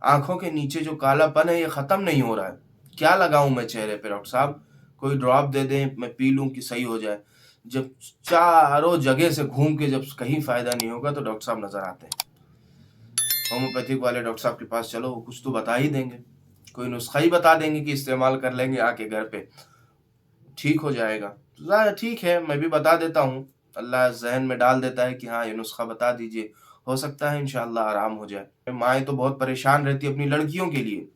आंखों के नीचे जो कालापन है ये खत्म नहीं हो रहा है। क्या लगाऊं मैं चेहरे पे डॉक्टर साहब? कोई ड्रॉप दे दें, मैं पी लूं कि सही हो जाए। जब चारों जगह से घूम के जब कहीं फायदा नहीं होगा तो डॉक्टर साहब नजर आते हैं। होम्योपैथिक वाले डॉक्टर साहब के पास चलो, वो कुछ तो बता ही देंगे, कोई नुस्खा ही बता देंगे कि इस्तेमाल कर लेंगे आके घर पे, ठीक हो जाएगा। तो ठीक है, मैं भी बता देता हूँ। अल्लाह जहन में डाल देता है कि हाँ ये नुस्खा बता दीजिए, हो सकता है इंशाअल्लाह आराम हो जाए। माएँ तो बहुत परेशान रहती है अपनी लड़कियों के लिए।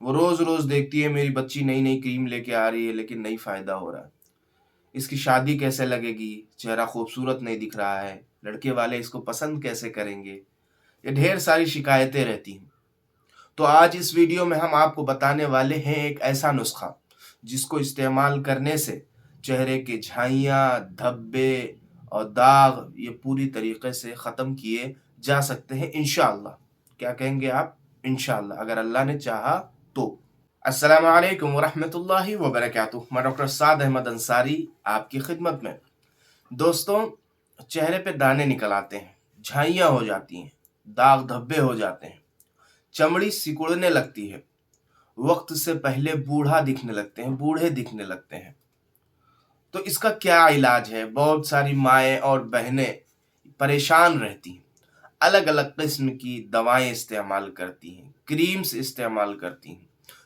वो रोज रोज देखती है मेरी बच्ची नई नई क्रीम लेके आ रही है लेकिन नहीं फायदा हो रहा है। इसकी शादी कैसे लगेगी, चेहरा खूबसूरत नहीं दिख रहा है, लड़के वाले इसको पसंद कैसे करेंगे, ये ढेर सारी शिकायतें रहती हैं। तो आज इस वीडियो में हम आपको बताने वाले हैं एक ऐसा नुस्खा जिसको इस्तेमाल करने से चेहरे के झाइयाँ, धब्बे और दाग ये पूरी तरीके से ख़त्म किए जा सकते हैं इंशाअल्लाह। क्या कहेंगे आप? इंशाअल्लाह, अगर अल्लाह ने चाहा तो। अस्सलामु अलैकुम वरहमतुल्लाहि वबरकातुहू। मैं डॉक्टर साद अहमद अंसारी आपकी खिदमत में। दोस्तों, चेहरे पे दाने निकल आते हैं, झाइयाँ हो जाती हैं, दाग धब्बे हो जाते हैं, चमड़ी सिकुड़ने लगती है, वक्त से पहले बूढ़ा दिखने लगते हैं, बूढ़े दिखने लगते हैं। तो इसका क्या इलाज है? बहुत सारी माएँ और बहनें परेशान रहती हैं, अलग अलग किस्म की दवाएं इस्तेमाल करती हैं, क्रीम्स इस्तेमाल करती हैं।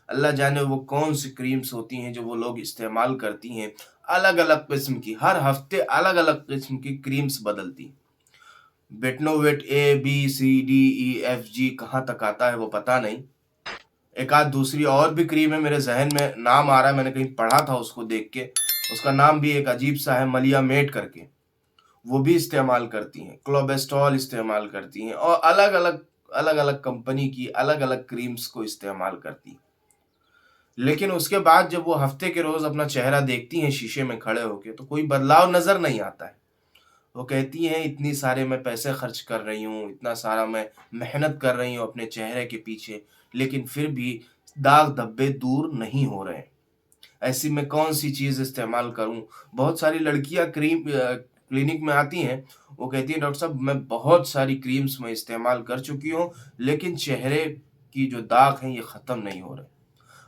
अल्लाह जाने वो कौन सी क्रीम्स होती हैं जो वो लोग इस्तेमाल करती हैं। अलग अलग किस्म की, हर हफ्ते अलग अलग किस्म की क्रीम्स बदलती हैं। बेटनोवेट ABCDEFG कहाँ तक आता है वो पता नहीं। एक आध दूसरी और भी क्रीम है, मेरे जहन में नाम आ रहा है, मैंने कहीं पढ़ा था उसको देख के। उसका नाम भी एक अजीब सा है, मलिया मेट करके। वो भी इस्तेमाल करती हैं, क्लोबेस्ट्रॉल इस्तेमाल करती हैं और अलग अलग कंपनी की अलग अलग क्रीम्स को इस्तेमाल करती हैं। लेकिन उसके बाद जब वो हफ्ते के रोज अपना चेहरा देखती हैं शीशे में खड़े होके तो कोई बदलाव नजर नहीं आता है। वो कहती हैं इतनी सारे मैं पैसे खर्च कर रही हूँ, इतना सारा मैं मेहनत कर रही हूँ अपने चेहरे के पीछे, लेकिन फिर भी दाग धब्बे दूर नहीं हो रहे हैं। ऐसी में कौन सी चीज़ इस्तेमाल करूं? बहुत सारी लड़कियां क्लिनिक में आती हैं, वो कहती हैं डॉक्टर साहब मैं बहुत सारी क्रीम्स मैं इस्तेमाल कर चुकी हूँ लेकिन चेहरे की जो दाग हैं ये ख़त्म नहीं हो रहे,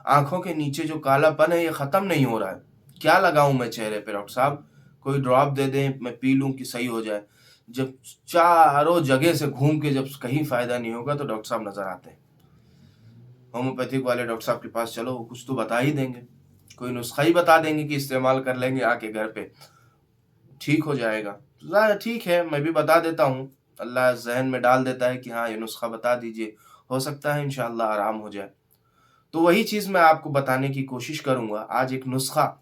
आंखों के नीचे जो कालापन है ये ख़त्म नहीं हो रहा है। क्या लगाऊं मैं चेहरे पे डॉक्टर साहब? कोई ड्रॉप दे दें, मैं पी लूं कि सही हो जाए। जब चारों जगह से घूम के जब कहीं फ़ायदा नहीं होगा तो डॉक्टर साहब नज़र आते हैं। होम्योपैथिक वाले डॉक्टर साहब के पास चलो, वो कुछ तो बता ही देंगे, कोई नुस्खा ही बता देंगे कि इस्तेमाल कर लेंगे आके घर पे, ठीक हो जाएगा। तो ठीक है, मैं भी बता देता हूँ। अल्लाह जहन में डाल देता है कि हाँ ये नुस्खा बता दीजिए, हो सकता है इंशाअल्लाह आराम हो जाए। तो वही चीज़ मैं आपको बताने की कोशिश करूँगा आज, एक नुस्खा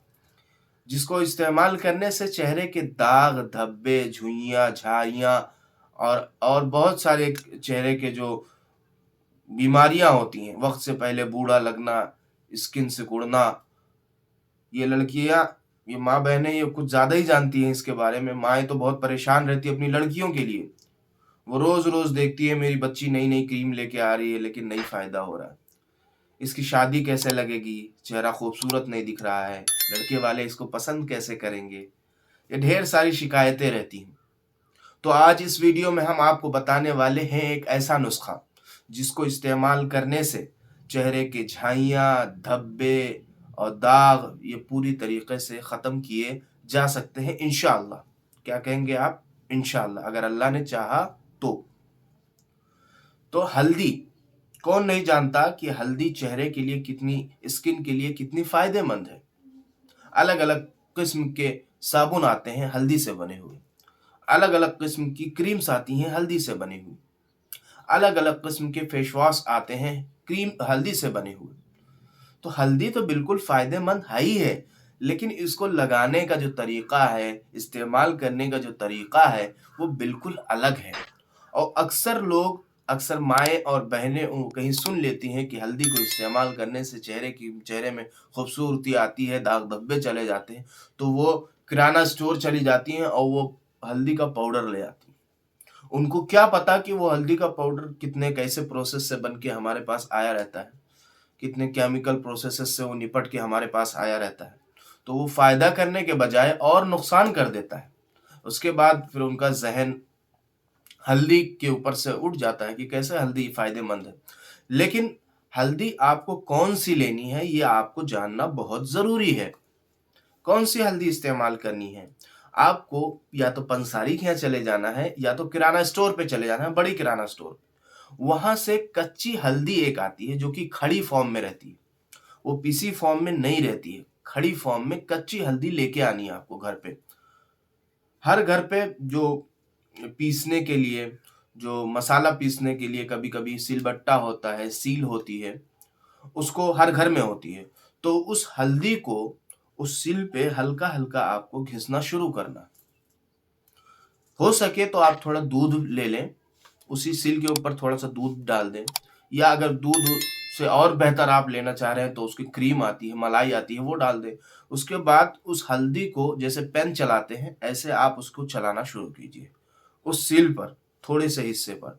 जिसको इस्तेमाल करने से चेहरे के दाग धब्बे, झुर्रियाँ, झाइयाँ और बहुत सारे चेहरे के जो बीमारियां होती हैं, वक्त से पहले बूढ़ा लगना, स्किन सिकुड़ना, ये लड़कियां, ये माँ बहनें ये कुछ ज़्यादा ही जानती हैं इसके बारे में। माएँ तो बहुत परेशान रहती है अपनी लड़कियों के लिए। वो रोज़ रोज़ देखती है मेरी बच्ची नई नई क्रीम लेके आ रही है लेकिन नहीं फ़ायदा हो रहा है। इसकी शादी कैसे लगेगी, चेहरा खूबसूरत नहीं दिख रहा है, लड़के वाले इसको पसंद कैसे करेंगे, ये ढेर सारी शिकायतें रहती हैं। तो आज इस वीडियो में हम आपको बताने वाले हैं एक ऐसा नुस्खा जिसको इस्तेमाल करने से चेहरे के झाइयाँ, धब्बे और दाग ये पूरी तरीके से ख़त्म किए जा सकते हैं इंशाअल्लाह। क्या कहेंगे आप? इंशाअल्लाह, अगर अल्लाह ने चाहा तो। तो हल्दी, कौन नहीं जानता कि हल्दी चेहरे के लिए कितनी, स्किन के लिए कितनी फ़ायदेमंद है। अलग अलग किस्म के साबुन आते हैं हल्दी से बने हुए, अलग अलग किस्म की क्रीम्स आती हैं हल्दी से बनी हुई, अलग अलग किस्म के फेस वॉश आते हैं क्रीम हल्दी से बने हुए। तो हल्दी तो बिल्कुल फायदेमंद है ही है, लेकिन इसको लगाने का जो तरीका है, इस्तेमाल करने का जो तरीका है वो बिल्कुल अलग है। और अक्सर लोग, अक्सर माएँ और बहनें कहीं सुन लेती हैं कि हल्दी को इस्तेमाल करने से चेहरे में खूबसूरती आती है, दाग धब्बे चले जाते हैं, तो वो किराना स्टोर चली जाती हैं और वो हल्दी का पाउडर ले आती हैं। उनको क्या पता कि वो हल्दी का पाउडर कितने कैसे प्रोसेस से बन के हमारे पास आया रहता है, कितने केमिकल प्रोसेसेस से वो निपट के हमारे पास आया रहता है। तो वो फ़ायदा करने के बजाय और नुकसान कर देता है। उसके बाद फिर उनका ज़हन हल्दी के ऊपर से उठ जाता है कि कैसे हल्दी फ़ायदेमंद है। लेकिन हल्दी आपको कौन सी लेनी है ये आपको जानना बहुत ज़रूरी है। कौन सी हल्दी इस्तेमाल करनी है? आपको या तो पंसारी के यहाँ चले जाना है या तो किराना स्टोर पे चले जाना है, बड़ी किराना स्टोर। वहाँ से कच्ची हल्दी एक आती है जो कि खड़ी फॉर्म में रहती है। वो पीसी फॉर्म में नहीं रहती है, खड़ी फॉर्म में कच्ची हल्दी लेके आनी है आपको घर पे। हर घर पे जो पीसने के लिए, जो मसाला पीसने के लिए कभी-कभी सिलबट्टा होता है, सील होती है, उसको हर घर में होती है। तो उस हल्दी को उस सिल पे हल्का-हल्का आपको घिसना शुरू करना। हो सके तो आप थोड़ा दूध ले लें, उसी सिल के ऊपर थोड़ा-सा दूध डाल दें, या अगर दूध से और बेहतर आप लेना चाह रहे हैं तो उसकी क्रीम आती है, मलाई आती है, वो डाल दें। उसके बाद उस हल्दी को जैसे पेन चलाते हैं, ऐसे आप उसको चलाना शुरू कीजिए, उस सिल पर, थोड़े से हिस्से पर।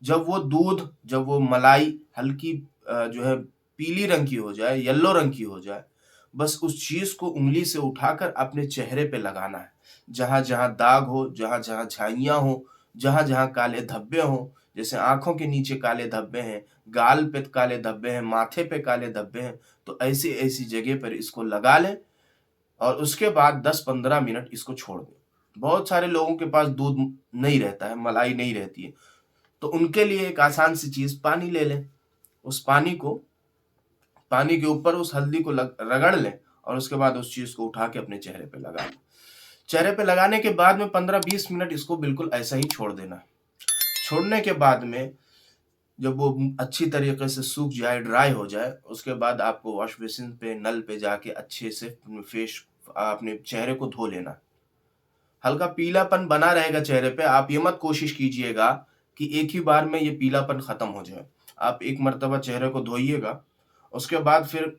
जब वो दूध, जब वो मलाई हल्की जो है पीली रंग की हो जाए, येलो रंग की हो जाए, बस उस चीज़ को उँगली से उठाकर अपने चेहरे पे लगाना है। जहाँ-जहाँ दाग हो, जहाँ-जहाँ झाइयाँ हो, जहाँ-जहाँ काले धब्बे हों, जैसे आँखों के नीचे काले धब्बे हैं, गाल पे काले धब्बे हैं, माथे पे काले धब्बे हैं, तो ऐसी-ऐसी जगह पर इसको लगा लें और उसके बाद 10-15 मिनट इसको छोड़ दें। बहुत सारे लोगों के पास दूध नहीं रहता है, मलाई नहीं रहती है, तो उनके लिए एक आसान सी चीज़, पानी ले लें। उस पानी के ऊपर उस हल्दी को रगड़ लें और उसके बाद उस चीज़ को उठा के अपने चेहरे पे लगा लें। चेहरे पे लगाने के बाद में 15-20 मिनट इसको बिल्कुल ऐसा ही छोड़ देना है। छोड़ने के बाद में जब वो अच्छी तरीके से सूख जाए, ड्राई हो जाए, उसके बाद आपको वॉश बेसिन पे, नल पे जाके अच्छे से अपने चेहरे को धो लेना। हल्का पीलापन बना रहेगा चेहरे पे, आप ये मत कोशिश कीजिएगा कि एक ही बार में ये पीलापन खत्म हो जाए। आप एक मर्तबा चेहरे को धोइएगा, उसके बाद फिर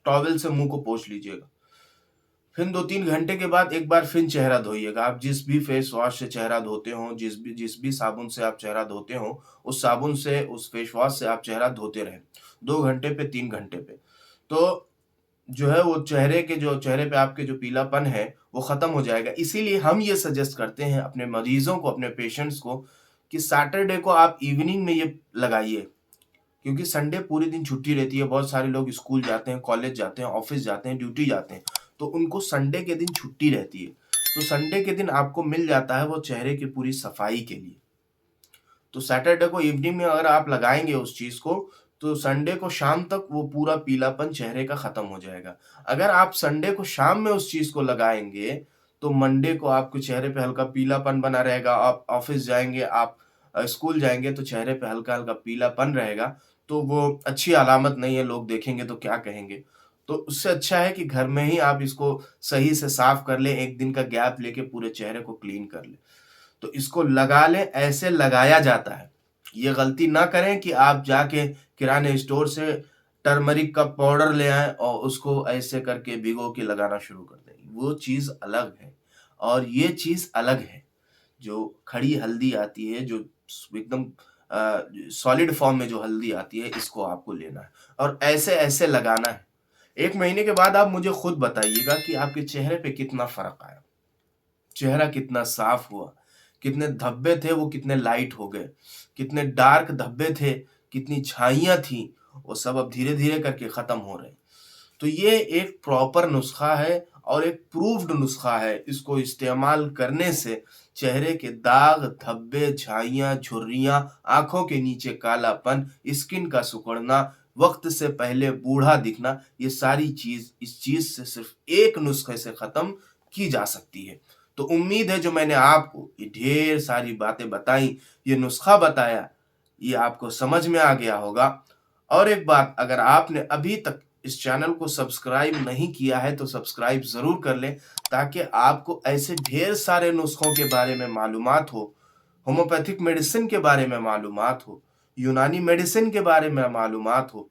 टॉवल से मुँह को पोंछ लीजिएगा। फिर 2-3 घंटे के बाद एक बार फिर चेहरा धोइएगा। आप जिस भी फेस वॉश से चेहरा धोते हो, जिस भी साबुन से आप चेहरा धोते हो, उस साबुन से, उस फेस वॉश से आप चेहरा धोते रहें, 2 घंटे पे, 3 घंटे पे। तो जो है वो चेहरे पे आपके जो पीलापन है, वो खत्म हो जाएगा। इसीलिए हम ये सजेस्ट करते हैं अपने मरीज़ों को, अपने पेशेंट्स को, कि सैटरडे को आप इवनिंग में ये लगाइए। क्योंकि संडे पूरे दिन छुट्टी रहती है, बहुत सारे लोग स्कूल जाते हैं, कॉलेज जाते हैं, ऑफिस जाते हैं, ड्यूटी जाते हैं, तो उनको संडे के दिन छुट्टी रहती है। तो संडे के दिन आपको मिल जाता है वो चेहरे की पूरी सफाई के लिए। तो सैटरडे को इवनिंग में अगर आप लगाएँगे उस चीज़ को, तो संडे को शाम तक वो पूरा पीलापन चेहरे का खत्म हो जाएगा। अगर आप संडे को शाम में उस चीज़ को लगाएँगे, तो मंडे को आपके चेहरे पे हल्का पीलापन बना रहेगा। आप ऑफिस जाएँगे, आप स्कूल जाएँगे तो चेहरे पे हल्का-हल्का पीलापन रहेगा, तो वो अच्छी अलामत नहीं है, लोग देखेंगे तो क्या कहेंगे? तो उससे अच्छा है कि घर में ही आप इसको सही से साफ कर लें, 1 दिन का गैप लेके पूरे चेहरे को क्लीन कर लें। तो इसको लगा लें, ऐसे लगाया जाता है। ये गलती ना करें कि आप जाके किराने स्टोर से टर्मरिक का पाउडर ले आएँ और उसको ऐसे करके भिगो के लगाना शुरू कर दें। वो चीज़ अलग है और ये चीज़ अलग है। जो खड़ी हल्दी आती है, जो एकदम सॉलिड फॉर्म में जो हल्दी आती है, इसको आपको लेना है और ऐसे-ऐसे लगाना है। 1 महीने के बाद आप मुझे खुद बताइएगा कि आपके चेहरे पे कितना फ़र्क आया। चेहरा कितना साफ हुआ, कितने धब्बे थे वो कितने लाइट हो गए, कितने डार्क धब्बे थे, कितनी छाइयाँ थीं, वो सब अब धीरे-धीरे करके खत्म हो रहे हैं। तो ये एक प्रॉपर नुस्खा है और एक प्रूव्ड नुस्खा है। इसको इस्तेमाल करने से चेहरे के दाग, धब्बे, झाइयाँ, झुर्रियाँ, आँखों के नीचे कालापन, स्किन का सिकुड़ना, वक़्त से पहले बूढ़ा दिखना, ये सारी चीज़ इस चीज़ से सिर्फ़ एक नुस्खे से ख़त्म की जा सकती है। तो उम्मीद है जो मैंने आपको ये ढेर सारी बातें बताई, ये नुस्खा बताया, ये आपको समझ में आ गया होगा। और एक बात, अगर आपने अभी तक इस चैनल को सब्सक्राइब नहीं किया है तो सब्सक्राइब ज़रूर कर लें, ताकि आपको ऐसे ढेर सारे नुस्ख़ों के बारे में मालूमात हो, होम्योपैथिक मेडिसिन के बारे में मालूमात हो, यूनानी मेडिसिन के बारे में मालूमात हो।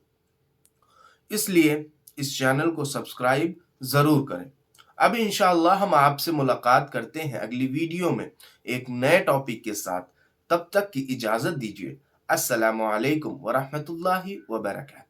इसलिए इस चैनल को सब्सक्राइब ज़रूर करें। अब इंशाअल्लाह हम आपसे मुलाकात करते हैं अगली वीडियो में एक नए टॉपिक के साथ। तब तक की इजाज़त दीजिए। अस्सलामु अलैकुम व रहमतुल्लाहि व बरकातहू।